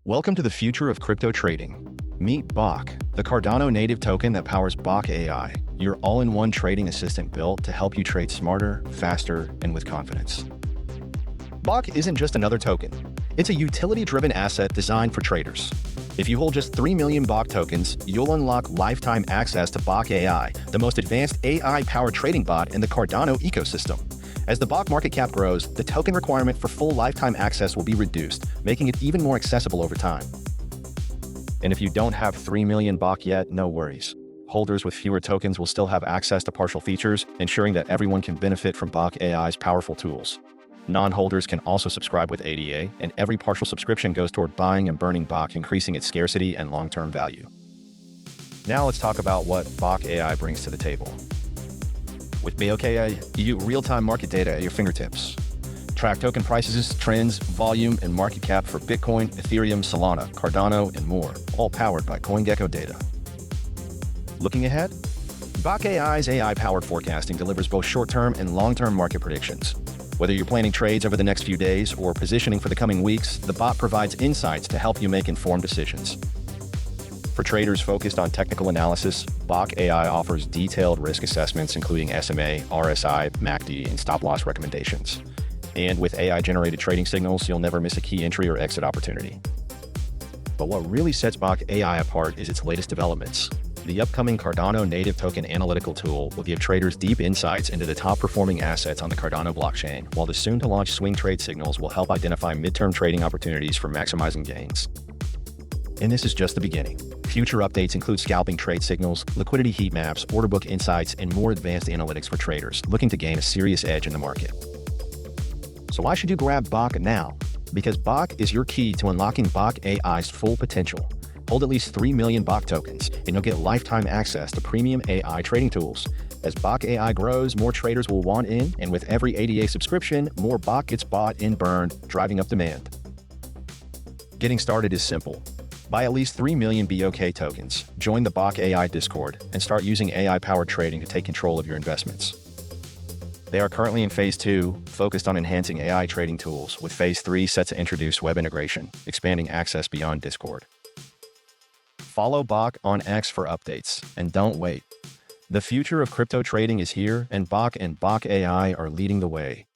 Welcome to the future of crypto trading. Meet BOK, the Cardano native token that powers BOK AI, your all-in-one trading assistant built to help you trade smarter, faster, and with confidence. BOK isn't just another token. It's a utility-driven asset designed for traders. If you hold just 3 million BOK tokens, you'll unlock lifetime access to BOK AI, the most advanced AI-powered trading bot in the Cardano ecosystem. As the BOK market cap grows, the token requirement for full lifetime access will be reduced, making it even more accessible over time. And if you don't have 3 million BOK yet, no worries. Holders with fewer tokens will still have access to partial features, ensuring that everyone can benefit from BOK AI's powerful tools. Non-holders can also subscribe with ADA, and every partial subscription goes toward buying and burning BOK, increasing its scarcity and long-term value. Now let's talk about what BOK AI brings to the table. With BOK AI, you get real-time market data at your fingertips. Track token prices, trends, volume, and market cap for Bitcoin, Ethereum, Solana, Cardano, and more, all powered by CoinGecko data. Looking ahead? BOK AI's AI-powered forecasting delivers both short-term and long-term market predictions. Whether you're planning trades over the next few days or positioning for the coming weeks, the bot provides insights to help you make informed decisions. For traders focused on technical analysis, BOK AI offers detailed risk assessments including SMA, RSI, MACD, and stop-loss recommendations. And with AI-generated trading signals, you'll never miss a key entry or exit opportunity. But what really sets BOK AI apart is its latest developments. The upcoming Cardano native token analytical tool will give traders deep insights into the top-performing assets on the Cardano blockchain, while the soon-to-launch swing trade signals will help identify midterm trading opportunities for maximizing gains. And this is just the beginning. Future updates include scalping trade signals, liquidity heat maps, order book insights, and more advanced analytics for traders looking to gain a serious edge in the market. So why should you grab BOK now? Because BOK is your key to unlocking BOK AI's full potential. Hold at least 3 million BOK tokens, and you'll get lifetime access to premium AI trading tools. As BOK AI grows, more traders will want in, and with every ADA subscription, more BOK gets bought and burned, driving up demand. Getting started is simple. Buy at least 3 million BOK tokens, join the BOK AI Discord, and start using AI-powered trading to take control of your investments. They are currently in Phase 2, focused on enhancing AI trading tools, with Phase 3 set to introduce web integration, expanding access beyond Discord. Follow BOK on X for updates, and don't wait. The future of crypto trading is here, and BOK AI are leading the way.